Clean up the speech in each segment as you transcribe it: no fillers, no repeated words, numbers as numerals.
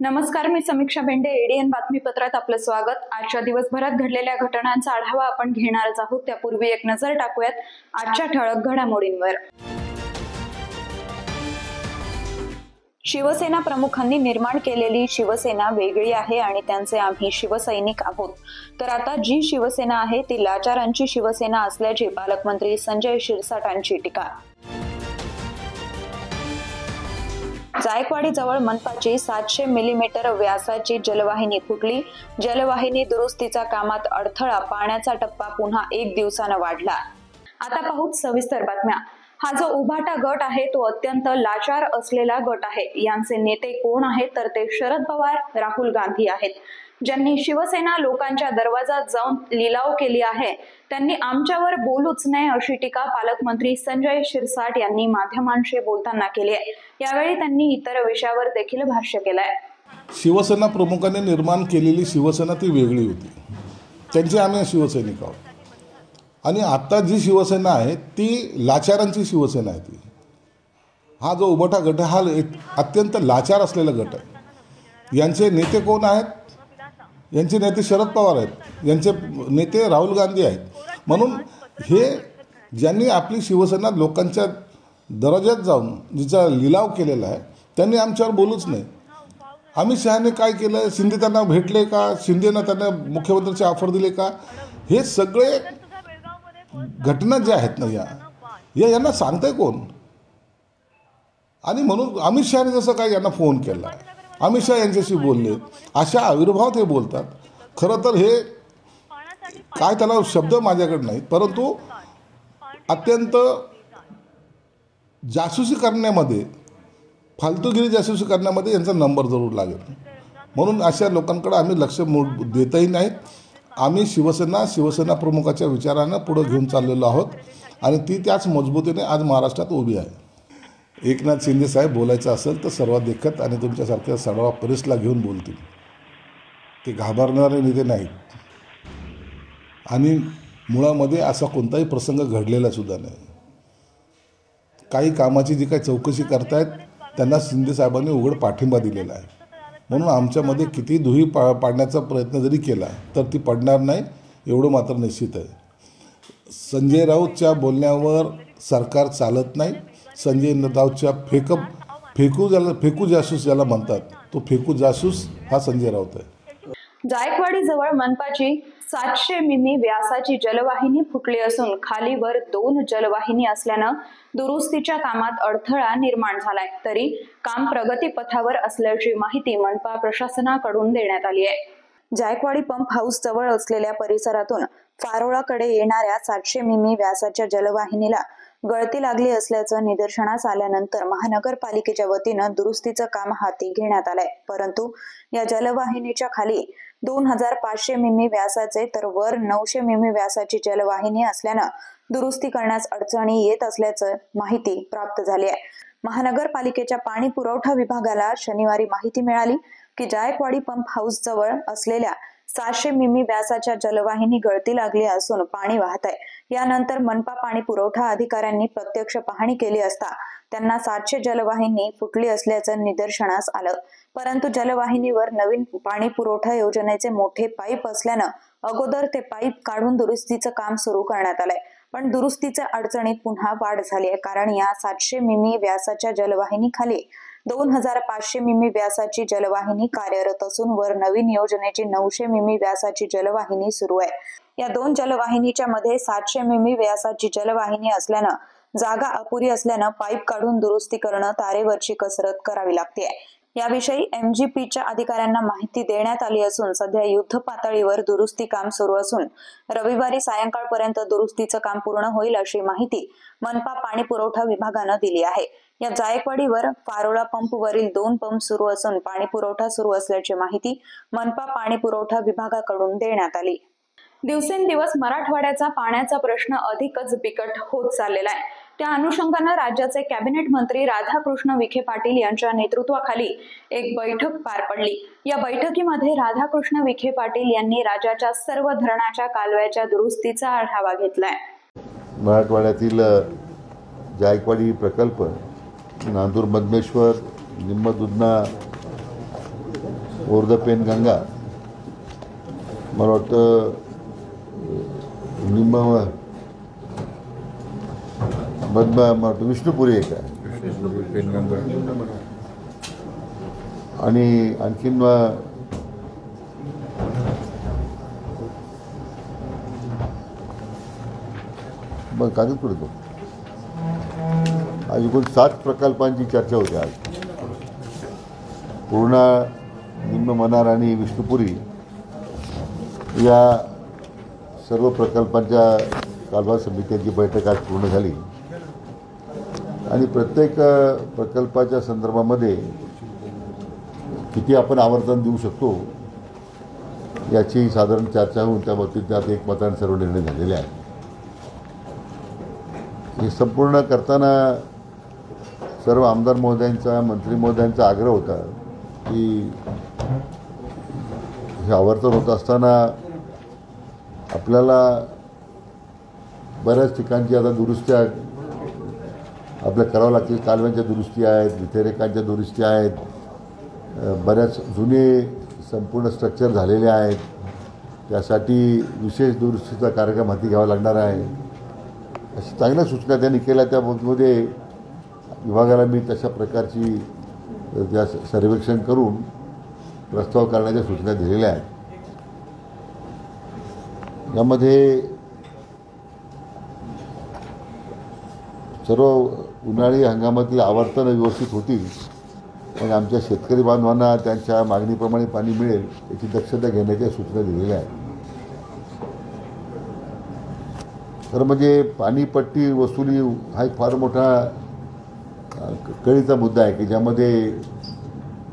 नमस्कार, मी समीक्षा भेंडे. एडीएन बातमीपत्रात आपलं स्वागत. आजच्या दिवसभरात घडलेल्या घटनांचा आढावा आपण घेणारच आहोत. त्यापूर्वी एक नजर टाकूयात आजच्या ठळक घडामोडींवर. शिवसेना प्रमुखांनी निर्माण केलेली शिवसेना वेगळी आहे आणि त्यांचे आम्ही शिवसैनिक आहोत. तर आता जी शिवसेना आहे ती लाचारांची शिवसेना असल्याची पालकमंत्री संजय शिरसाटांची टीका. जायकवाडी जवळ मनपाची 700 मिलीमीटर व्यासाची जलवाहिनी फुटली. जलवाहिनी दुरुस्तीच्या कामात अडथळा, पाण्याचा टप्पा पुन्हा 1 दिवसानं वाढला. आता पाहूत सविस्तर बातम्या. हा जो उभाटा गट आहे तो अत्यंत लाचार असलेला गट आहे. यांचे नेते कोण आहेत तर ते शरद पवार, राहुल गांधी आहेत. ज्यांनी शिवसेना लोकांच्या दरवाजात जाऊन लिलाव केली आहे त्यांनी आमच्यावर बोलूच नाही अशी टीका पालकमंत्री संजय शिरसाट यांनी माध्यमांशी बोलताना केली आहे. यावेळी त्यांनी इतर विषयावर देखील भाष्य केलंय. शिवसेना प्रमुखांनी निर्माण केलेली शिवसेना ती वेगळी होती. त्यांचे आम्ही शिवसैनिक आहोत. आणि आता जी शिवसेना आहे ती लाचारांची शिवसेना आहे. ती हा जो उभाटा गट हा अत्यंत लाचार असलेला गट आहे. यांचे नेते कोण आहेत? यांचे नेते शरद पवार आहेत. यांचे नेते राहुल गांधी आहेत. म्हणून हे ज्यांनी आपली शिवसेना लोकांच्या दरवाजात जाऊन जिचा लिलाव केलेला आहे त्यांनी आमच्यावर बोलूच नाही. अमित शहाने काय केलं? शिंदे त्यांना भेटले का? शिंदेनं त्यांना मुख्यमंत्र्याची ऑफर दिली का? हे सगळे घटना ज्या आहेत ना यांना सांगताय कोण? आणि म्हणून अमित शहाने जसं काय यांना फोन केला, अमित शहा यांच्याशी बोलले, अशा आविर्भावात हे बोलतात. खरं तर हे काय त्याला शब्द माझ्याकडे नाहीत, परंतु अत्यंत जासूसी करण्यामध्ये, फालतूगिरी जासूसी करण्यामध्ये यांचा नंबर जरूर लागेल. म्हणून अशा लोकांकडे आम्ही लक्ष देतही नाहीत. आम्ही शिवसेना प्रमुखाच्या विचारानं पुढे घेऊन चाललेलो आहोत आणि ती त्याच मजबूतीने आज महाराष्ट्रात उभी आहे. एकनाथ शिंदे साहेब बोलायचं असेल तर सर्वाधिकत आणि तुमच्यासारख्या सर्व प्रेसला घेऊन बोलतील. ते घाबरणारे नेते नाहीत आणि मुळामध्ये असा कोणताही प्रसंग घडलेला सुद्धा नाही. काही कामाची जी काही चौकशी करतायत त्यांना शिंदे साहेबांनी उघड पाठिंबा दिलेला आहे. म्हणून आमच्यामध्ये किती दुही पाडण्याचा प्रयत्न जरी केला तर ती पडणार नाही एवढं मात्र निश्चित आहे. संजय राऊतच्या बोलण्यावर सरकार चालत नाही. संजय राऊतच्या फेकू जासूस ज्याला म्हणतात तो फेकू जासूस हा संजय राऊत आहे. जायकवाडी जवळ मनपाची 700 मिमी व्यासाची जलवाहिनी फुटली असून खाली वर 2 जलवाहिनी असल्यानं दुरुस्तीच्या कामात अडथळा निर्माण झालाय. तरी काम प्रगतीपथावर असल्याची माहिती मनपा प्रशासनाकडून देण्यात आली आहे. जायकवाडी पंप हाऊस जवळ असलेल्या परिसरातून फारोळाकडे येणाऱ्या 700 मिमी व्यासाच्या जलवाहिनीला गळती लागली असल्याचं निदर्शनास आल्यानंतर महानगरपालिकेच्या वतीनं दुरुस्तीचं काम हाती घेण्यात आलंय. परंतु या जलवाहिनीच्या खाली 2500 मिमी व्यासाचे तर वर 900 मिमी व्यासाची जलवाहिनी असल्यानं दुरुस्ती करण्यास अडचणी येत असल्याचं माहिती प्राप्त झाली आहे. महानगरपालिकेच्या पाणी पुरवठा विभागाला शनिवारी माहिती मिळाली की जायकवाडी पंप हाऊस जवळ असलेल्या 700 मिमी व्यासाच्या जलवाहिनी गळती लागली असून पाणी वाहत आहे. यानंतर मनपा पाणी पुरवठा अधिकाऱ्यांनी प्रत्यक्ष पाहणी केली असता त्यांना 700 जलवाहिनी फुटली असल्याचं निदर्शनास आलं. परंतु जलवाहिनीवर नवीन पाणी पुरवठा योजनेचे मोठे पाईप असल्यानं अगोदर ते पाईप काढून दुरुस्तीचं काम सुरू करण्यात आलंय. पण दुरुस्तीच्या अडचणीत पुन्हा वाढ झाली आहे. कारण या 700 मिमी व्यासाच्या जलवाहिनी खाली 2500 मिमी व्यासाची जलवाहिनी कार्यरत असून वर नवीन योजनेची 900 मिमी व्यासाची जलवाहिनी सुरू आहे. या 2 जलवाहिनीच्या मध्ये 700 मिमी व्यासाची जलवाहिनी असल्यानं जागा अपुरी असल्यानं पाईप काढून दुरुस्ती करणं तारेवरची कसरत करावी लागते. याविषयी MGPच्या अधिकाऱ्यांना माहिती देण्यात आली असून सध्या युद्ध पातळीवर दुरुस्ती काम सुरू असून रविवारी सायंकाळपर्यंत दुरुस्तीचं काम पूर्ण होईल अशी माहिती मनपा पाणी पुरवठा विभागानं दिली आहे. या जायकवाडीवर फारोळा पंपवरील 2 पंप सुरू असून पाणी पुरवठा सुरू असल्याची माहिती मनपा पाणी पुरवठा विभागाकडून देण्यात आली. दिवसेंदिवस मराठवाड्याचा पाण्याचा प्रश्न अधिकच बिकट होत चाललेला आहे। त्या अनुषंगाने राज्याचे कॅबिनेट मंत्री राधाकृष्ण विखे पाटील यांच्या नेतृत्वाखाली एक बैठक पार पडली। या बैठकीमध्ये राधाकृष्ण विखे पाटील यांनी राज्याच्या सर्व धरणाच्या कालव्याच्या दुरुस्तीचा आढावा घेतलाय। मराठवाड्यातील जायकवाडी प्रकल्प, नांदूर मधमेश्वर, निम्म दुधना, ओरद पेनगंगा, मला वाटतं निम्म विष्णुपुरी एक आहे आणि आणखीन मग कागद पडतो। आज एकूण 7 प्रकल्पांची चर्चा होती। आज पूर्णा, निम्न मनार आणि विष्णुपुरी या सर्व प्रकल्पांच्या कालवा समित्यांची बैठक आज पूर्ण झाली आणि प्रत्येक प्रकल्पाच्या संदर्भामध्ये किती आपण आवर्तन देऊ शकतो याची साधारण चर्चा होऊन त्या बाबतीत त्यात एकमताने सर्व निर्णय झालेले आहेत। हे संपूर्ण करताना सर्व आमदार महोदयांचा, मंत्री महोदयांचा आग्रह होता की हे आवर्तन होत असताना आपल्याला बऱ्याच ठिकाणची आता दुरुस्त्या आपल्या करावं लागतील। कालव्यांच्या दुरुस्ती आहेत, विथेरेकांच्या दुरुस्ती आहेत, बऱ्याच जुने संपूर्ण स्ट्रक्चर झालेले आहेत, त्यासाठी विशेष दुरुस्तीचा कार्यक्रम हाती घ्यावा लागणार आहे अशी चांगल्या सूचना त्यांनी केल्या। त्या बाबतीमध्ये विभागाला मी तशा प्रकारची त्या सर्वेक्षण करून प्रस्ताव करण्याच्या सूचना दिलेल्या आहेत। यामध्ये सर्व उन्हाळी हंगामातील आवर्तन व्यवस्थित होतील आणि आमच्या शेतकरी बांधवांना त्यांच्या मागणीप्रमाणे पाणी मिळेल याची दक्षता घेण्याच्या सूचना दिलेल्या आहेत। तर म्हणजे पाणीपट्टी वसुली हा एक फार मोठा कळीचा मुद्दा आहे की ज्यामध्ये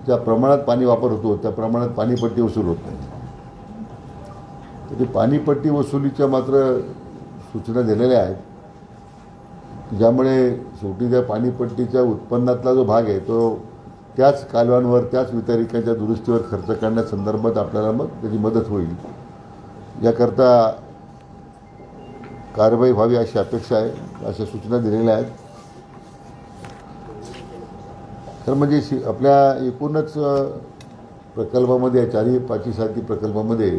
ज्या प्रमाणात पाणी वापर होतो त्या प्रमाणात पाणीपट्टी वसूल होत नाही। तर ती पाणीपट्टी वसुलीच्या मात्र सूचना दिलेल्या आहेत, ज्यामुळे शेवटी त्या पाणीपट्टीच्या उत्पन्नातला जो भाग आहे तो त्याच कालव्यांवर, त्याच वितरिकांच्या दुरुस्तीवर खर्च करण्यासंदर्भात आपल्याला मग त्याची मदत होईल। याकरता कारवाई व्हावी अशी अपेक्षा आहे, अशा सूचना दिलेल्या आहेत। तर म्हणजे आपल्या एकूणच प्रकल्पामध्ये 4-5 प्रकल्पामध्ये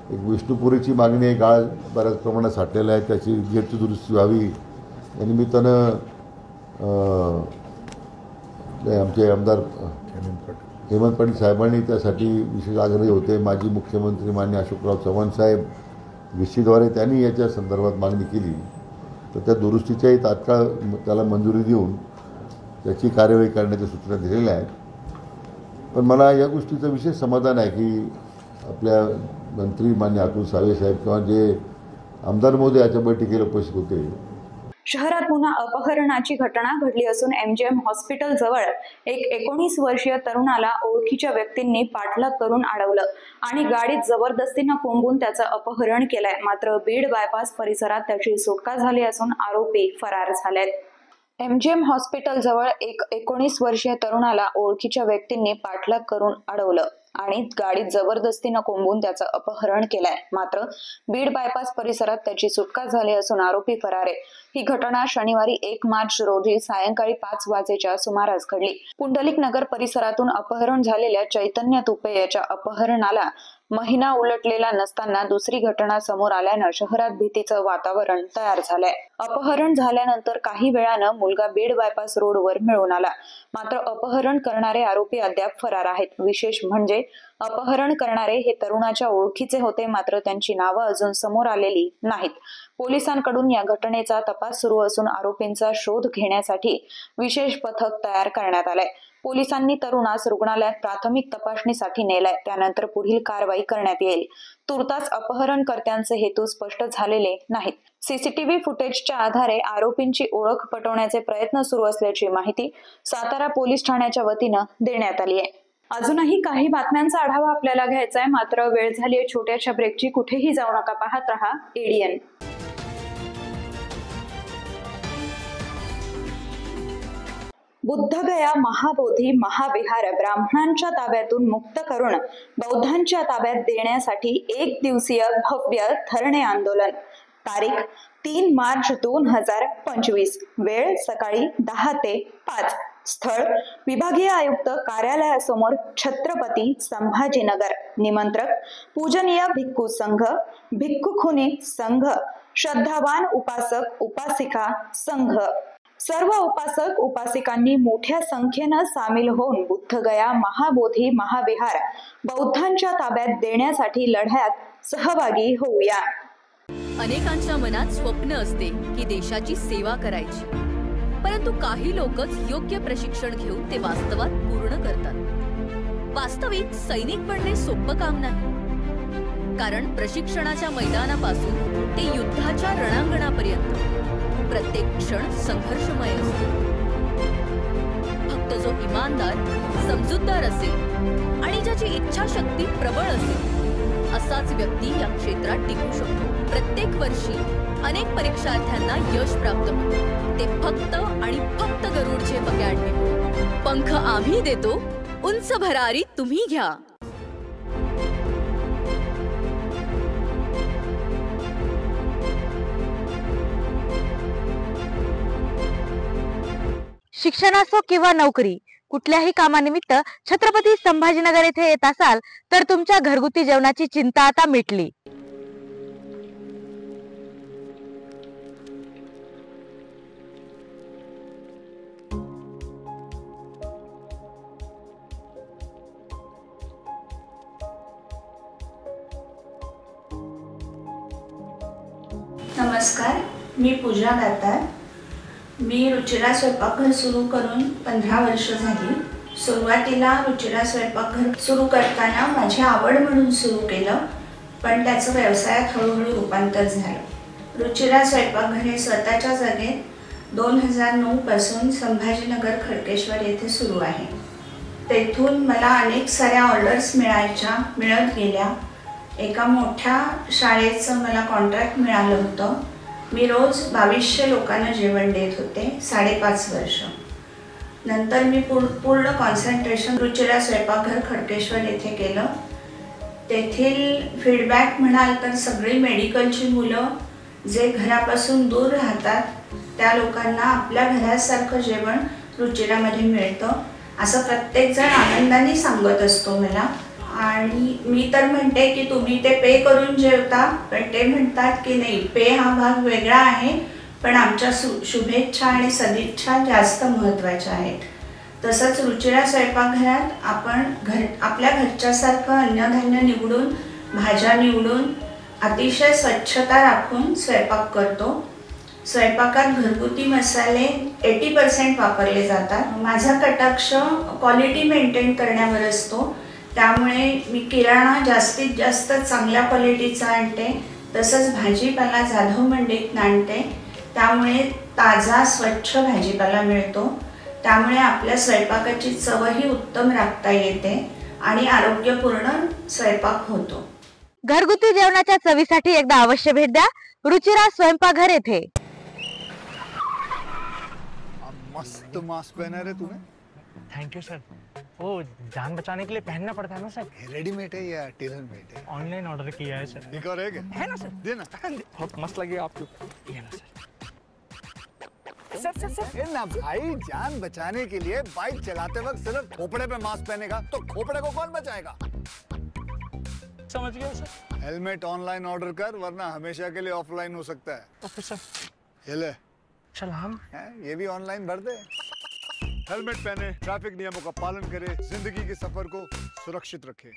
एक विष्णुपुरीची मागणी आहे, गाळ बऱ्याच प्रमाणात साठलेला आहे, त्याची गेटची दुरुस्ती व्हावी। या निमित्तानं आमचे आमदार हेमंत पाटील साहेबांनी त्यासाठी विशेष आग्रही होते। माजी मुख्यमंत्री माननीय अशोकराव चव्हाण साहेब VC द्वारे त्यांनी याच्या संदर्भात मागणी केली, तर त्या दुरुस्तीच्याही तात्काळ त्याला मंजुरी देऊन त्याची कार्यवाही करण्याच्या सूचना दिलेल्या आहेत। पण मला या गोष्टीचं विशेष समाधान आहे की आपल्या मंत्री माननीय अतुल सावे साहेब किंवा जे आमदार महोदय याच्या बैठकीला उपस्थित होते। शहरात पुन्हा अपहरणाची घटना घडली असून MGM हॉस्पिटल जवळ एक 19 वर्षीय तरुणाला ओळखीच्या व्यक्तींनी पाठलाग करून अडवलं आणि गाडीत जबरदस्तीनं कोंबून त्याचं अपहरण केलंय। मात्र बीड बायपास परिसरात त्याची सुटका झाली असून आरोपी फरार झालेत। MGM हॉस्पिटल जवळ एक 19 वर्षीय तरुणाला ओळखीच्या व्यक्तींनी पाठलाग करून अडवलं आणि गाडीत जबरदस्तीनं कोंबून त्याचं अपहरण केलंय। मात्र बीड बायपास परिसरात त्याची सुटका झाली असून आरोपी फरार आहे। ही घटना शनिवारी 1 मार्च रोजी सायंकाळी 5 वाजेच्या सुमारास घडली। पुंडलिक नगर परिसरातून अपहरण झालेल्या चैतन्य तुपे याच्या अपहरणाला महिना उलटलेला नसताना दुसरी घटना समोर आल्यानं शहरात भीतीचं वातावरण तयार झालंय। अपहरण झाल्यानंतर काही वेळानं मुलगा बीड बायपास रोडवर मिळून आला, मात्र अपहरण करणारे आरोपी अद्याप फरार आहेत। विशेष म्हणजे अपहरण करणारे हे तरुणाच्या ओळखीचे होते, मात्र त्यांची नावं अजून समोर आलेली नाहीत। पोलिसांकडून या घटनेचा तपास सुरू असून आरोपींचा शोध घेण्यासाठी विशेष पथक तयार करण्यात आलंय। पोलिसांनी तरुणास रुग्णालयात प्राथमिक तपासणीसाठी नेलाय, त्यानंतर पुढील कारवाई करण्यात येईल। तुर्तास अपहरणकर्त्यांचे हेतू स्पष्ट झालेले नाहीत। CCTV फुटेजच्या आधारे आरोपींची ओळख पटवण्याचे प्रयत्न सुरू असल्याची माहिती सातारा पोलीस ठाण्याच्या वतीनं देण्यात आली आहे। अजूनही काही बातम्यांचा आढावा आपल्याला घ्यायचा आहे, मात्र वेळ झाली आहे छोट्याशा ब्रेकची. कुठेही जाऊ नका, पाहत रहा ADN. बुद्धगया महाबोधी महाविहार ब्राह्मणांच्या ताब्यातून मुक्त करून बौद्धांच्या ताब्यात देण्यासाठी 1 दिवसीय भव्य धरणे आंदोलन. तारीख 3 मार्च 2025. वेळ सकाळी 10 ते 5. स्थळ विभागीय आयुक्त कार्यालयासमोर, छत्रपती संभाजीनगर. निमंत्रक पूजनीय भिक्खू संघ, भिक्खुखुनी संघ, श्रद्धावान उपासक उपासिका संघ. सर्व उपासक उपासिकांनी मोठ्या संख्येनं सामील होऊन बुद्धगया महाबोधी महाविहार बौद्धांच्या ताब्यात देण्यासाठी लढ्यात सहभागी होऊया. अनेकांच्या मनात स्वप्न असते की देशाची सेवा करायची, परंतु काही लोकच योग्य प्रशिक्षण घेऊन ते वास्तवात पूर्ण करतात. वास्तविक सैनिक बनणे सोपं काम नाही, कारण प्रशिक्षणाच्या मैदानापासून ते युद्धाच्या रणांगणापर्यंत प्रत्येक क्षण संघर्षमय असतो. फक्त जो इमानदार, समजूतदार असेल आणि ज्याची इच्छाशक्ती प्रबळ असेल असाच व्यक्ती या क्षेत्रात टिकू शकतो. प्रत्येक वर्षी अनेक परीक्षार्थ्यांना यश प्राप्त होते, ते फक्त आणि फक्त गरुडचे पंख अॅडमिट. पंख आम्ही देतो, उंच भरारी तुम्ही घ्या. शिक्षण असो किंवा नोकरी, कुठल्याही कामानिमित्त छत्रपती संभाजीनगर येथे येत असाल तर तुमच्या घरगुती जेवणाची चिंता आता मिटली. नमस्कार, मी पूजा दातार. मी रुचिरा स्वयंपाकघर सुरू करून 15 वर्ष झाली. सुरुवातीला रुचिरा स्वयंपाकघर सुरू करताना माझी आवड म्हणून सुरू केलं, पण त्याचं व्यवसायात हळूहळू रूपांतर झालं. रुचिरा स्वयंपाकघर हे स्वतःच्या जागेत 2009 पासून संभाजीनगर खडकेश्वर येथे सुरू आहे. तेथून मला अनेक साऱ्या ऑर्डर्स मिळत गेल्या. एका मोठ्या शाळेचं मला कॉन्ट्रॅक्ट मिळालं होतं. मी रोज 2200 लोकांना जेवण देत होते 5.5 वर्ष. नंतर मी पूर्ण कॉन्सन्ट्रेशन रुचिरा स्वयंपाकघर खडकेश्वर येथे केलं. तेथील फीडबॅक म्हणाल तर सगळी मेडिकलची मुलं जे घरापासून दूर राहतात त्या लोकांना आपल्या घरासारखं जेवण रुचिरामध्ये मिळतं असं प्रत्येकजण आनंदाने सांगत असतो मला. आणि मी तर म्हणते की तुम्ही ते पे करून जेवता, पण ते म्हणतात की नाही, पे हा भाग वेगळा आहे, पण आमच्या शुभेच्छा आणि सदिच्छा जास्त महत्त्वाच्या आहेत. तसंच रुचिरा स्वयंपाकघरात आपण आपल्या घरच्यासारखं अन्नधान्य निवडून, भाज्या निवडून, अतिशय स्वच्छता राखून स्वयंपाक करतो. स्वयंपाकात घरगुती मसाले 80% वापरले जातात. माझा कटाक्ष क्वालिटी मेंटेन करण्यावर असतो, त्यामुळे मी किराणा जास्तीत जास्त चांगल्या क्वालिटीचा आणते. तसंच भाजीपाला जाधव मंडईतून आणते, त्यामुळे ताजा स्वच्छ भाजीपाला मिळतो. त्यामुळे आपल्या स्वयंपाकाची चवही उत्तम राखता येते आणि आरोग्यपूर्ण स्वयंपाक होतो. घरगुती जेवणाच्या चवीसाठी एकदा अवश्य भेट द्या रुचिरा स्वयंपाकघर येथे. मस्त मास्क पहना रे तूने. Thank you sir. वो जान बचाने के लिए पहनना पड़ता है ना सर. रेडीमेड है या टेलर मेड है? ऑनलाइन ऑर्डर किया है सर. एक और है क्या? है ना सर. देना. बहुत मस्त लगे आपको. ये ना सर. सर ना भाई, जान बचाने के लिए बाइक चलाते वक्त सिर्फ खोपड़े पे मास्क पहनेगा तो खोपड़े को कौन बचाएगा? समझ गया सर. हेलमेट ऑनलाइन ऑर्डर कर, वरना हमेशा के लिए ऑफलाइन हो सकता है. Okay sir. ये ले. चल हम ये भी ऑनलाइन भर दे. हेलमेट पहने, ट्रैफिक नियमों का पालन करे, जिंदगी के सफर को सुरक्षित रखे.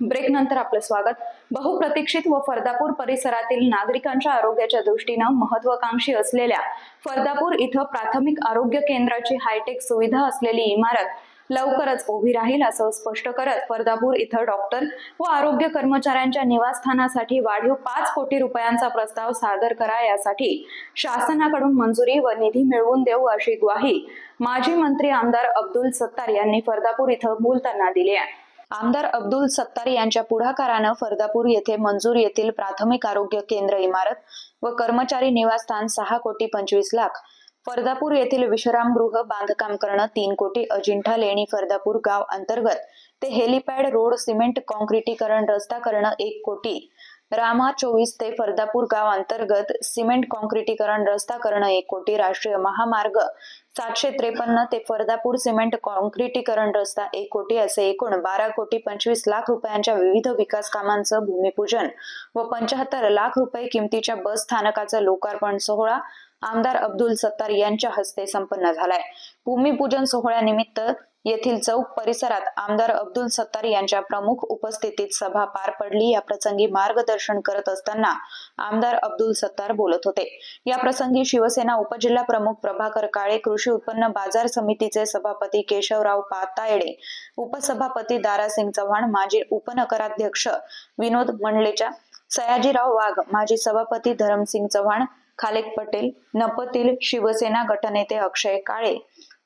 ब्रेक नंतर आपलं स्वागत. बहुप्रतीक्षित व फरदापूर परिसरातील नागरिकांच्या आरोग्याच्या दृष्टीनं महत्वाकांक्षी असलेल्या फरदापूर इथं प्राथमिक आरोग्य केंद्राची हायटेक सुविधा असलेली इमारत लवकरच उभी राहील असं स्पष्ट करत फरदापूर इथं डॉक्टर व आरोग्य कर्मचाऱ्यांच्या निवासस्थानासाठी वाढीव 5 कोटी रुपयांचा प्रस्ताव सादर करा, यासाठी शासनाकडून मंजुरी व निधी मिळवून देऊ अशी ग्वाही माजी मंत्री आमदार अब्दुल सत्तार यांनी फरदापूर इथं बोलताना दिली आहे. आमदार अब्दुल सत्तार यांच्या पुढाकारानं फरदापूर येथे मंजूर येथील प्राथमिक आरोग्य केंद्र इमारत व कर्मचारी निवासस्थान 6 कोटी 25 लाख, फरदापूर येथील विश्रामगृह बांधकाम करणं 3 कोटी, अजिंठा लेणी फरदापूर गाव अंतर्गत ते हेलिपॅड रोड सिमेंट कॉन्क्रिटीकरण रस्ता करणं 1 कोटी, रामा 24 ते फरदापूर गाव अंतर्गत सिमेंट कॉन्क्रिटीकरण रस्ता करणं 1 कोटी, राष्ट्रीय महामार्ग 753 ते फरदापूर सिमेंट कॉन्क्रिटीकरण रस्ता 1 कोटी असे एकूण 12 कोटी 25 लाख रुपयांच्या विविध विकास कामांचं भूमिपूजन व 75 लाख रुपये किमतीच्या बस स्थानकाचं लोकार्पण सोहळा आमदार अब्दुल सत्तार यांच्या हस्ते संपन्न झालाय. भूमिपूजन सोहळ्यानिमित्त येथील चौक परिसरात आमदार अब्दुल सत्तार यांच्या प्रमुख उपस्थितीत सभा पार पडली. या प्रसंगी मार्गदर्शन करत असताना आमदार अब्दुल सत्तार बोलत होते. या प्रसंगी शिवसेना उपजिल्हा प्रमुख प्रभाकर काळे, कृषी उत्पन्न बाजार समितीचे सभापती केशवराव पातायडे, उपसभापती दारासिंग चव्हाण, माजी उपनगराध्यक्ष विनोद मंडलेचा, सयाजीराव वाघ, माजी सभापती धरमसिंग चव्हाण, खालेक पटेल, नपतील शिवसेना गटनेते अक्षय काळे,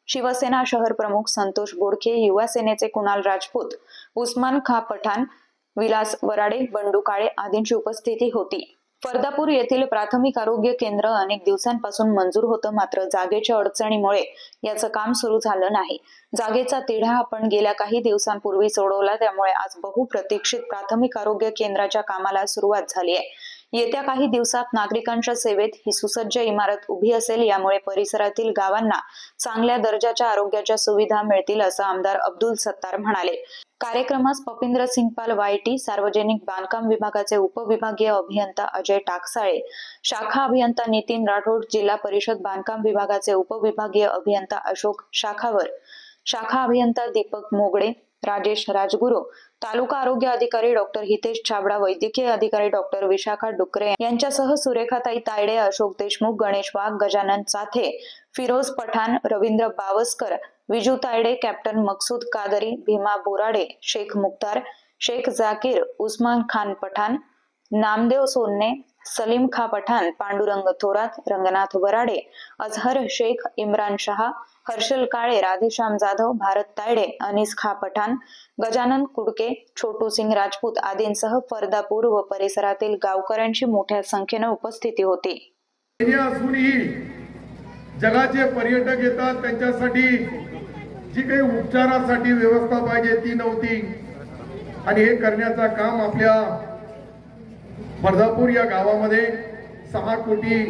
शिवसेना शहर प्रमुख संतोष बोडखे, युवा सेनेचे कुणाल राजपूत, उस्मान खा पठाण, विलास वराडे, बंडू काळे आदींची उपस्थिती होती. फरदापूर येथील प्राथमिक आरोग्य केंद्र अनेक दिवसांपासून मंजूर होतं, मात्र जागेच्या अडचणीमुळे याचं काम सुरू झालं नाही. जागेचा तिढा आपण गेल्या काही दिवसांपूर्वी सोडवला, त्यामुळे आज बहुप्रतीक्षित प्राथमिक आरोग्य केंद्राच्या कामाला सुरुवात झाली आहे. येत्या काही दिवसात नागरिकांच्या सेवेत ही सुसज्ज इमारत उभी असेल, यामुळे परिसरातील गावांना चांगल्या दर्जाच्या आरोग्याच्या सुविधा मिळतील असं आमदार अब्दुल सत्तार म्हणाले. कार्यक्रमास पपिंद्र सिंगपाल वायटी, सार्वजनिक बांधकाम विभागाचे उपविभागीय अभियंता अजय टाकसाळे, शाखा अभियंता नितीन राठोड, जिल्हा परिषद बांधकाम विभागाचे उपविभागीय अभियंता अशोक शाखावर, शाखा अभियंता दीपक मोगडे, राजेश राजगुरू, तालुका आरोग्य अधिकारी डॉक्टर हितेश छाबडा, वैद्यकीय अधिकारी डॉक्टर विशाखा डुकरे यांच्यासह सुरेखाताई तायडे, अशोक देशमुख, गणेश वाघ, गजानन चाथे, फिरोज पठाण, रवींद्र बावस्कर, विजू तायडे, कॅप्टन मकसूद कादरी, भीमा बोराडे, शेख मुख्तार, शेख जाकीर, उस्मान खान पठाण, नामदेव सोन्ने, सलीम खा पठाण, पांडुरंग थोरात, रंगनाथ वराडे, अजहर शेख, इम्रान शहा, हर्षल काळे, राधेश्याम जाधव, भारत तायडे, अनीस खा पठाण, गजानन कुडके, छोटू सिंग राजपूत आदींसह फरदापूर व परिसरातील गावकऱ्यांची मोठ्या संख्येने उपस्थिती होती. जगाचे पर्यटक येतात, त्यांच्यासाठी जी काही उपचारासाठी व्यवस्था पाहिजे ती नव्हती, आणि हे करण्याचा काम आपल्या फरदापूर या गावामध्ये 6 कोटी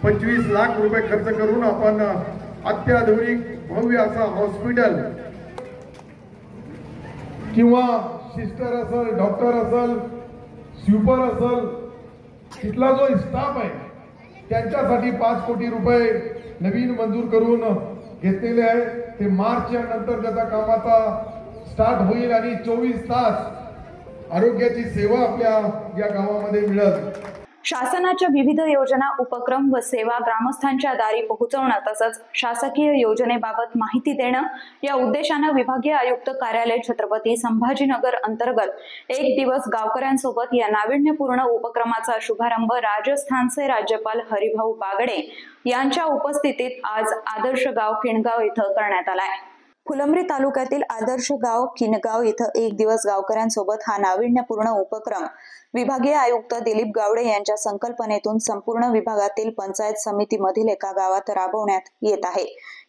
25 लाख रुपये खर्च करून आपण अत्याधुनिक भव्य असा हॉस्पिटल किंवा सिस्टर असेल, डॉक्टर असेल, स्वीपर असेल, तिथला जो स्टाफ आहे त्यांच्यासाठी 5 कोटी रुपये नवीन मंजूर करून घेतलेले आहे. ते मार्चच्या नंतर त्याचा काम आता स्टार्ट होईल आणि 24 तास आरोग्याची सेवा आपल्या या गावामध्ये मिळेल. शासनाच्या विविध योजना, उपक्रम व सेवा ग्रामस्थांच्या दारी पोहोचवणं तसंच शासकीय योजनेबाबत माहिती देणं या उद्देशानं विभागीय आयुक्त कार्यालय छत्रपती संभाजीनगर अंतर्गत 1 दिवस गावकऱ्यांसोबत या नाविन्यपूर्ण उपक्रमाचा शुभारंभ राजस्थानचे राज्यपाल हरिभाऊ बागडे यांच्या उपस्थितीत आज आदर्श गाव किणगाव इथं करण्यात आलाय. फुलंब्री तालुक्यातील आदर्श गाव किनगाव इथं 1 दिवस गावकऱ्यांसोबत हा नाविन्यपूर्ण उपक्रम विभागीय आयुक्त दिलीप गावडे यांच्या संकल्पनेतून संपूर्ण विभागातील पंचायत समितीमधील एका गावात राबवण्यात येत आहे.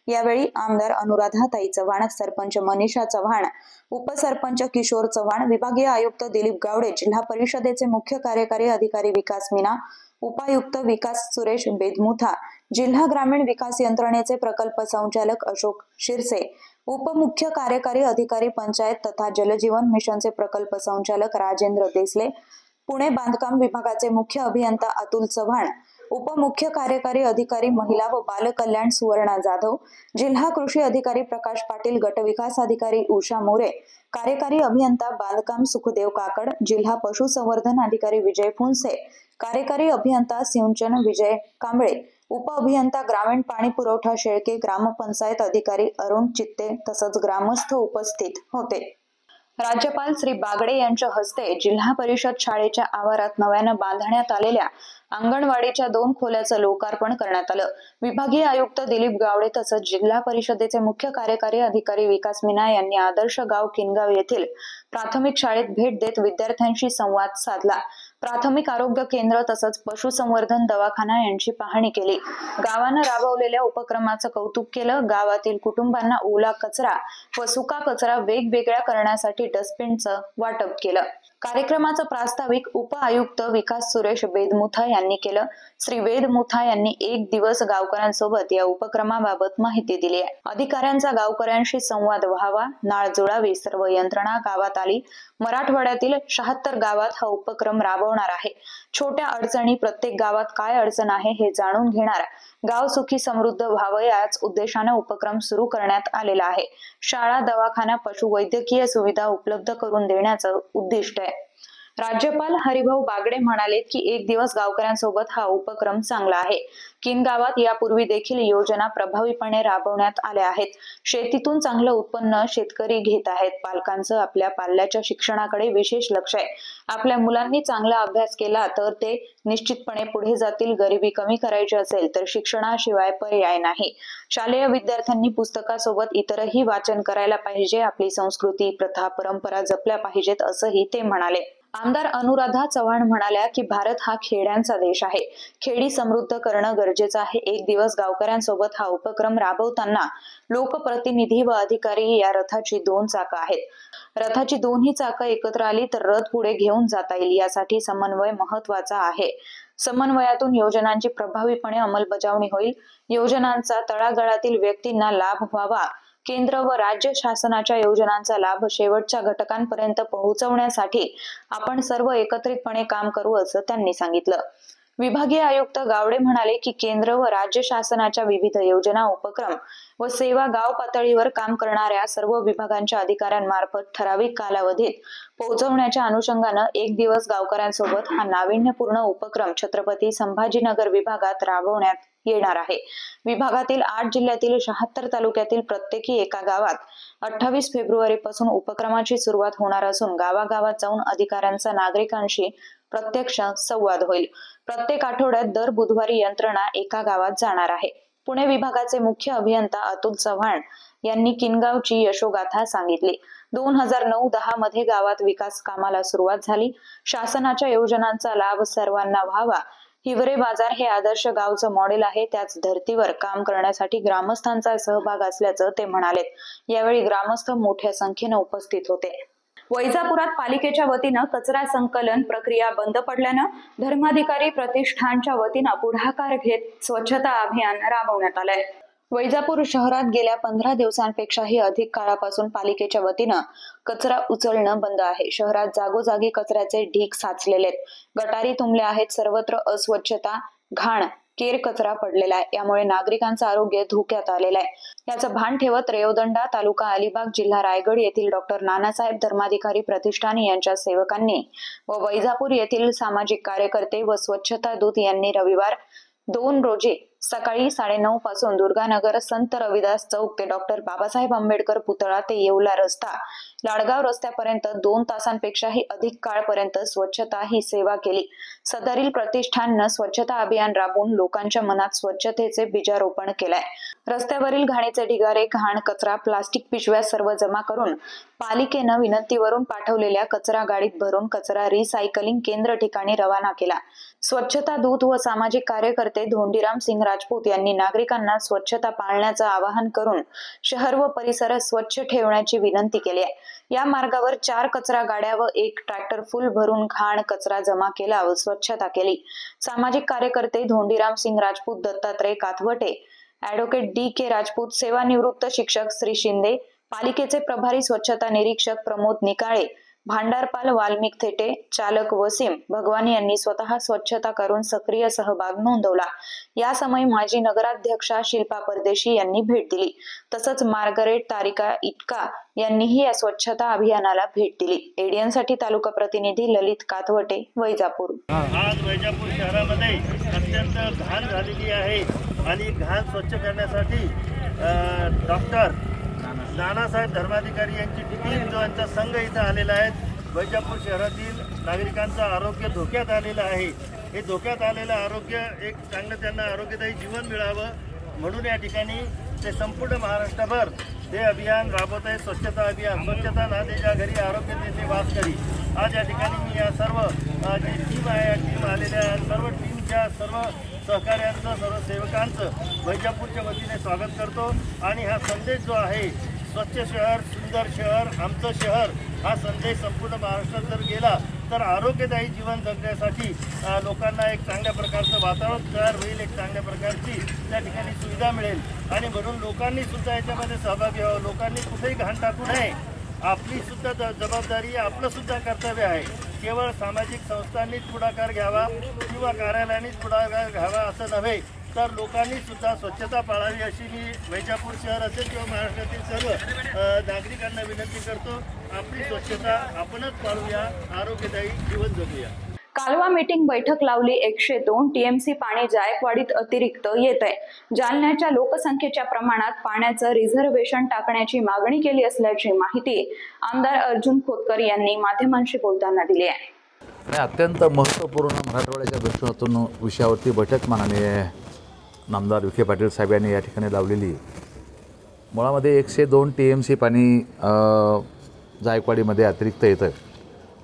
यावेळी आमदार अनुराधाताई चव्हाण, सरपंच मनीषा चव्हाण, उपसरपंच किशोर चव्हाण, विभागीय आयुक्त दिलीप गावडे, जिल्हा परिषदेचे मुख्य कार्यकारी अधिकारी विकास मीना, उपायुक्त विकास सुरेश बेदमुथा, जिल्हा ग्रामीण विकास यंत्रणेचे प्रकल्प संचालक अशोक शिरसे, उपमुख्य कार्यकारी अधिकारी पंचायत तथा जलजीवन मिशनचे प्रकल्प संचालक राजेंद्र देसले, पुणे बांधकाम विभागाचे मुख्य अभियंता अतुल चव्हाण, उपमुख्य कार्यकारी अधिकारी महिला व बाल कल्याण सुवर्णा जाधव, जिल्हा कृषी अधिकारी प्रकाश पाटील, गटविकास अधिकारी उषा मोरे, कार्यकारी अभियंता बांधकाम सुखदेव काकड, जिल्हा पशुसंवर्धन अधिकारी विजय फुंसे, कार्यकारी अभियंता सिंचन विजय कांबळे, उपअभियंता ग्रामीण पाणी पुरवठा शेळके, ग्रामपंचायत अधिकारी अरुण चित्ते तसंच ग्रामस्थ उपस्थित होते. राज्यपाल श्री बागडे यांच्या हस्ते जिल्हा परिषद शाळेच्या आवारात नव्यानं बांधण्यात आलेल्या अंगणवाडीच्या 2 खोल्याचं लोकार्पण करण्यात आलं. विभागीय आयुक्त दिलीप गावडे तसंच जिल्हा परिषदेचे मुख्य कार्यकारी अधिकारी विकास मीना यांनी आदर्श गाव किनगाव येथील प्राथमिक शाळेत भेट देत विद्यार्थ्यांशी संवाद साधला. प्राथमिक आरोग्य केंद्र तसंच पशुसंवर्धन दवाखाना यांची पाहणी केली. गावानं राबवलेल्या उपक्रमाचं कौतुक केलं. गावातील कुटुंबांना ओला कचरा व सुका कचरा वेगवेगळ्या करण्यासाठी डस्टबिनचं वाटप केलं. कार्यक्रमाचं प्रास्ताविक उपआयुक्त विकास सुरेश वेदमुथा यांनी केलं. श्री वेदमुथा यांनी 1 दिवस गावकऱ्यांसोबत या उपक्रमाबाबत माहिती दिली आहे. अधिकाऱ्यांचा गावकऱ्यांशी संवाद व्हावा, नाळ जुळावी, सर्व यंत्रणा गावात आली. मराठवाड्यातील 76 गावात हा उपक्रम राबवणार आहे. छोट्या अडचणी, प्रत्येक गावात काय अडचण आहे हे जाणून घेणार, गाव सुखी समृद्ध व्हावं याच उद्देशाने उपक्रम सुरू करण्यात आलेला आहे. शाळा, दवाखाना, पशुवैद्यकीय सुविधा उपलब्ध करून देण्याचं उद्दिष्ट आहे. राज्यपाल हरिभाऊ बागडे म्हणाले की 1 दिवस गावकऱ्यांसोबत हा उपक्रम चांगला आहे. किनगावात यापूर्वी देखील योजना प्रभावीपणे राबवण्यात आल्या आहेत. शेतीतून चांगलं उत्पन्न शेतकरी घेत आहेत. पालकांचं आपल्या पाल्याच्या शिक्षणाकडे विशेष लक्ष आहे. आपल्या मुलांनी चांगला अभ्यास केला तर ते निश्चितपणे पुढे जातील. गरिबी कमी करायची असेल तर शिक्षणाशिवाय पर्याय नाही. शालेय विद्यार्थ्यांनी पुस्तकासोबत इतरही वाचन करायला पाहिजे. आपली संस्कृती, प्रथा, परंपरा जपल्या पाहिजेत असंही ते म्हणाले. आमदार अनुराधा चव्हाण म्हणाल्या की भारत हा खेड्यांचा देश आहे. खेडी समृद्ध करणं गरजेचं आहे. 1 दिवस गावकऱ्यांसोबत हा उपक्रम राबवताना लोकप्रतिनिधी व अधिकारी या रथाची 2 चाकं आहेत. रथाची दोन्ही चाकं एकत्र आली तर रथ पुढे घेऊन जाता येईल. यासाठी समन्वय महत्वाचा आहे. समन्वयातून योजनांची प्रभावीपणे अंमलबजावणी होईल. योजनांचा तळागाळातील व्यक्तींना लाभ व्हावा. केंद्र व राज्य शासनाच्या योजनांचा लाभ शेवटच्या घटकांपर्यंत पोहोचवण्यासाठी आपण सर्व एकत्रितपणे काम करू असं त्यांनी सांगितलं. विभागीय आयुक्त गावडे म्हणाले की केंद्र व राज्य शासनाच्या विविध योजना, उपक्रम व सेवा गाव पातळीवर काम करणाऱ्या सर्व विभागांच्या अधिकाऱ्यांमार्फत ठराविक कालावधीत पोहोचवण्याच्या अनुषंगानं 1 दिवस गावकऱ्यांसोबत हा नाविन्यपूर्ण उपक्रम छत्रपती संभाजीनगर विभागात राबवण्यात येणार आहे. विभागातील 8 जिल्ह्यातील 76 तालुक्यातील प्रत्येकी एका गावात 28 फेब्रुवारीपासून उपक्रमाची सुरुवात होणार असून गावागावात जाऊन अधिकाऱ्यांचा नागरिकांशी प्रत्यक्ष संवाद होईल. प्रत्येक आठवड्यात दर बुधवारी यंत्रणा एका गावात जाणार आहे. पुणे विभागाचे मुख्य अभियंता अतुल चव्हाण यांनी किनगावची यशोगाथा सांगितली. 2009-10 मध्ये गावात विकास कामाला सुरुवात झाली. शासनाच्या योजनांचा लाभ सर्वांना व्हावा. हिवरे बाजार हे आदर्श गावचं मॉडेल आहे. त्याच धर्तीवर काम करण्यासाठी ग्रामस्थांचा सहभाग असल्याचं ते म्हणाले. यावेळी ग्रामस्थ मोठ्या संख्येनं उपस्थित होते. वैजापुरात पालिकेच्या वतीनं कचरा संकलन प्रक्रिया बंद पडल्यानं धर्माधिकारी प्रतिष्ठानच्या वतीनं पुढाकार घेत स्वच्छता अभियान राबवण्यात आलंय. वैजापूर शहरात गेल्या 15 दिवसांपेक्षाही अधिक काळापासून पालिकेच्या वतीनं कचरा उचलणं बंद आहे. शहरात जागोजागी कचऱ्याचे ढीग साचलेले आहेत. गटारी तुंबल्या आहेत. सर्वत्र अस्वच्छता, घाण, केर कचरा पडलेला आहे. यामुळे नागरिकांचं आरोग्य धोक्यात आलेलं आहे. याचं भान ठेवत रेवदंडा, तालुका अलिबाग, जिल्हा रायगड येथील डॉक्टर नानासाहेब धर्माधिकारी प्रतिष्ठान यांच्या सेवकांनी व वैजापूर येथील सामाजिक कार्यकर्ते व स्वच्छता दूत यांनी रविवार 2 रोजी सकाळी 9:30 पासून दुर्गानगर, संत रविदास चौक ते डॉक्टर बाबासाहेब आंबेडकर पुतळा ते येवला रस्ता, लाडगाव रस्त्यापर्यंत 2 तासांपेक्षाही अधिक काळपर्यंत स्वच्छता ही सेवा केली. सदरील प्रतिष्ठाननं स्वच्छता अभियान राबवून लोकांच्या मनात स्वच्छतेचे बीजारोपण केलंय. रस्त्यावरील घाणीचे ढिगारे, घाण, कचरा, प्लास्टिक पिशव्या सर्व जमा करून पालिकेनं विनंतीवरून पाठवलेल्या कचरा गाडीत भरून कचरा रिसायकलिंग केंद्र ठिकाणी रवाना केला. स्वच्छता दूत व सामाजिक कार्यकर्ते धोंडीराम सिंग राजपूत यांनी नागरिकांना स्वच्छता पाळण्याचं आवाहन करून शहर व परिसर स्वच्छ ठेवण्याची विनंती केली आहे. या मार्गावर 4 कचरा गाड्या व 1 ट्रॅक्टर फुल भरून घाण कचरा जमा केला व स्वच्छता केली. सामाजिक कार्यकर्ते धोंडीराम सिंग राजपूत, दत्तात्रय कातवटे, ॲडव्होकेट D.K. राजपूत, सेवानिवृत्त शिक्षक श्री शिंदे, पालिकेचे प्रभारी स्वच्छता निरीक्षक प्रमोद निकाळे, भांडारपाल, वाल्मिक थेटे, चालक वसीम भगवानी यांनी स्वतः स्वच्छता करून सक्रिय सहभाग नोंदवला। या समय माजी नगराध्यक्षा शिल्पा परदेशी यांनी भेट दिली। तसंच मार्गरेट तारिका इटका यांनीही या स्वच्छता अभियानाला भेट दिली। एडीएन साठी तालुका प्रतिनिधी ललित कातवटे, वैजापूर। आज वैजापूर शहरामध्ये अत्यंत घाण झालेली आहे आणि घाण स्वच्छ करण्यासाठी डॉक्टर नानासाहेब धर्माधिकारी यांची टीम जो यांचा संघ इथं आलेला आहे। वैजापूर शहरातील नागरिकांचं आरोग्य धोक्यात आलेलं आहे। हे धोक्यात आलेलं आरोग्य एक चांगलं त्यांना आरोग्यदायी जीवन मिळावं म्हणून या ठिकाणी ते संपूर्ण महाराष्ट्रभर हे अभियान राबवत आहे। स्वच्छता अभियान, स्वच्छता ना देजा घरी आरोग्य देते वास करी। आज या ठिकाणी मी या सर्व जी टीम आहे, या टीम आलेल्या सर्व टीमच्या सर्व सहकार्यांचं, सर्व सेवकांचं वैजापूरच्या वतीने स्वागत करतो आणि हा संदेश जो आहे स्वच्छ शहर, सुंदर शहर, आमचं शहर, हा संदेश संपूर्ण महाराष्ट्रात जर गेला तर आरोग्यदायी जीवन जगण्यासाठी लोकांना एक चांगल्या प्रकारचं वातावरण तयार होईल, एक चांगल्या प्रकारची त्या ठिकाणी सुविधा मिळेल आणि म्हणून लोकांनी सुद्धा याच्यामध्ये सहभागी व्हावं। लोकांनी कुठेही घाण टाकू नये। आपली सुद्धा जबाबदारी, आपलं सुद्धा कर्तव्य आहे। केवळ सामाजिक संस्थांनीच पुढाकार घ्यावा किंवा कार्यालयांनीच पुढाकार घ्यावा असं नव्हे, तर लोकांनी सुद्धा स्वच्छता पाळावी अशी मी वैजापूर शहर असेल किंवा महाराष्ट्रातील सर्व नागरिकांना विनंती करतो। आपली स्वच्छता आपणच पाळूया, आरोग्यदायी जीवन जगूया। कालवा मीटिंग बैठक लावली। 102 टीएमसी पाणी जायकवाडीत अतिरिक्त येत आहे। जालन्याच्या लोकसंख्येच्या प्रमाणात पाण्याचं रिझर्वेशन टाकण्याची मागणी केली असल्याची माहिती आमदार अर्जुन खोतकर यांनी माध्यमांशी बोलताना दिली आहे। अत्यंत महत्त्वपूर्ण मराठवाड्याच्या दृष्टिकोनातून विषयावरती बैठक माननीय नामदार विखे पाटील साहेब यांनी या ठिकाणी लावलेली। मुळामध्ये 102 TMC पाणी जायकवाडीमध्ये अतिरिक्त येतं आहे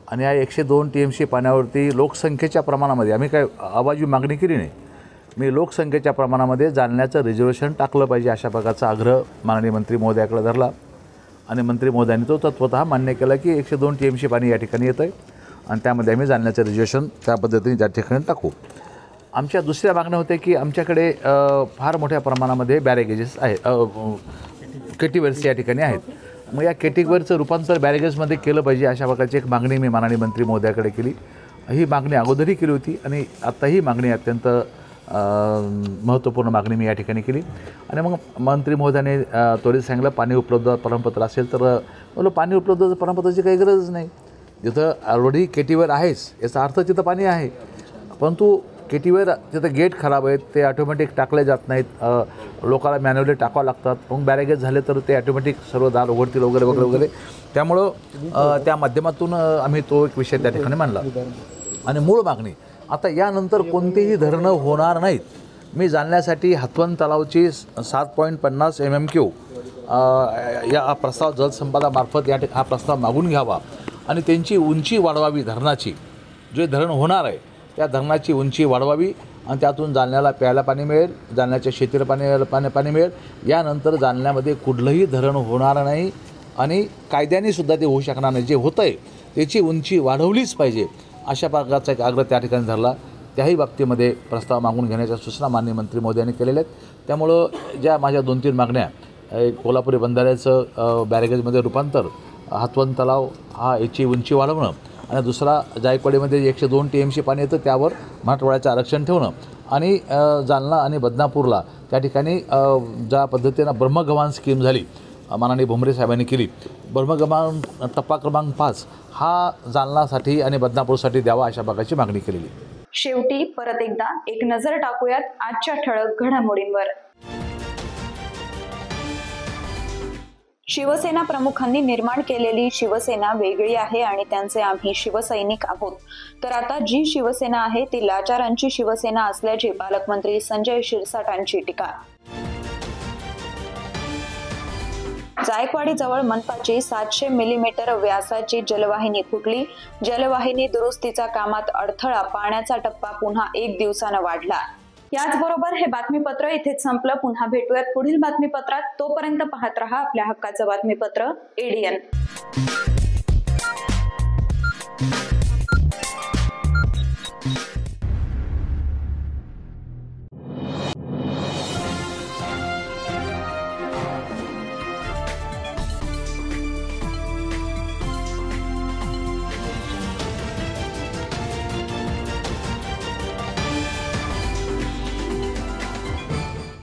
आणि या 102 TMC पाण्यावरती लोकसंख्येच्या प्रमाणामध्ये आम्ही काय आवाजी मागणी केली नाही। मी लोकसंख्येच्या प्रमाणामध्ये जालन्याचं रिझर्वेशन टाकलं पाहिजे अशा प्रकारचा आग्रह माननीय मंत्री महोदयाकडे धरला आणि मंत्री महोदयांनी तो तत्वतः मान्य केला की 102 TMC पाणी या ठिकाणी येतं आहे आणि त्यामध्ये आम्ही जालन्याचं रिझर्वेशन त्या पद्धतीने त्या ठिकाणी टाकू। आमच्या दुसऱ्या मागण्या होत्या की आमच्याकडे फार मोठ्या प्रमाणामध्ये बॅरेगेजेस आहेत, केटीवेअर्स या ठिकाणी आहेत। मग या केटीवेअरचं रूपांतर बॅरेगेसमध्ये केलं पाहिजे अशा प्रकारची एक मागणी मी माननीय मंत्री महोदयाकडे केली। ही मागणी अगोदरही केली होती आणि आता ही मागणी अत्यंत महत्त्वपूर्ण मागणी मी या ठिकाणी केली आणि मग मंत्री महोदयाने त्वरित सांगितलं पाणी उपलब्ध प्रमाणपत्र असेल तर बोलो पाणी उपलब्ध प्रमाणपत्राची काही गरज नाही। जिथं ऑलरेडी केटीवेअर आहेच याचा अर्थ तिथं पाणी आहे, परंतु केटीवेअर तिथं गेट खराब आहेत, ते ऑटोमॅटिक टाकले जात नाहीत, लोकांना मॅन्युअली टाकावं लागतात। मग बॅरेगेज झाले तर ते ऑटोमॅटिक सर्व दार उघडतील वगैरे वगैरे वगैरे। त्यामुळं त्या माध्यमातून आम्ही तो एक विषय त्या ठिकाणी मांडला आणि मूळ मागणी आता यानंतर कोणतेही धरणं होणार नाहीत। मी जाणण्यासाठी हातवन तलावची 7.50 MMQ या प्रस्ताव जलसंपदामार्फत हा प्रस्ताव मागून घ्यावा आणि त्यांची उंची वाढवावी। धरणाची जे धरण होणार आहे त्या धरणाची उंची वाढवावी आणि त्यातून जालन्याला प्यायला पाणी मिळेल, जालन्याच्या शेतीला पाणी मिळेल। यानंतर जालन्यामध्ये कुठलंही धरण होणार नाही आणि कायद्याने सुद्धा ते होऊ शकणार नाही। जे होतं आहे त्याची उंची वाढवलीच पाहिजे अशा प्रकारचा एक आग्रह त्या ठिकाणी धरला। त्याही बाबतीमध्ये प्रस्ताव मागून घेण्याच्या सूचना माननीय मंत्री महोदयांनी केलेल्या आहेत। त्यामुळं ज्या माझ्या 2-3 मागण्या, एक कोल्हापुरी बंधाऱ्याचं बॅरेगेजमध्ये रूपांतर, हातवन तलाव हा याची उंची वाढवणं आणि दुसरा जायकवाडीमध्ये 102 TMC पाणी येतं त्यावर मराठवाड्याचं आरक्षण ठेवणं आणि जालना आणि बदनापूरला त्या ठिकाणी ज्या पद्धतीनं ब्रह्मगव्हाण स्कीम झाली माननीय भुमरे साहेबांनी केली, ब्रह्मगव्हाण टप्पा क्रमांक 5 हा जालनासाठी आणि बदनापूरसाठी द्यावा अशा प्रकारची मागणी केलेली। शेवटी परत एकदा एक नजर टाकूयात आजच्या ठळक घडामोडींवर। शिवसेना प्रमुखांनी निर्माण केलेली शिवसेना वेगळी आहे आणि त्यांचे आम्ही शिवसैनिक आहोत, तर आता जी शिवसेना आहे ती लाचारांची शिवसेना असल्याची पालकमंत्री संजय शिरसाटांची टीका। जायकवाडीजवळ मनपाची 700 मिलीमीटर व्यासाची जलवाहिनी फुटली। जलवाहिनी दुरुस्तीच्या कामात अडथळा, पाण्याचा टप्पा पुन्हा 1 दिवसानं वाढला। याचबरोबर हे बातमीपत्र इथेच संपलं। पुन्हा भेटूयात पुढील बातमीपत्रात। तोपर्यंत पाहत रहा आपल्या हक्काचं बातमीपत्र ADN।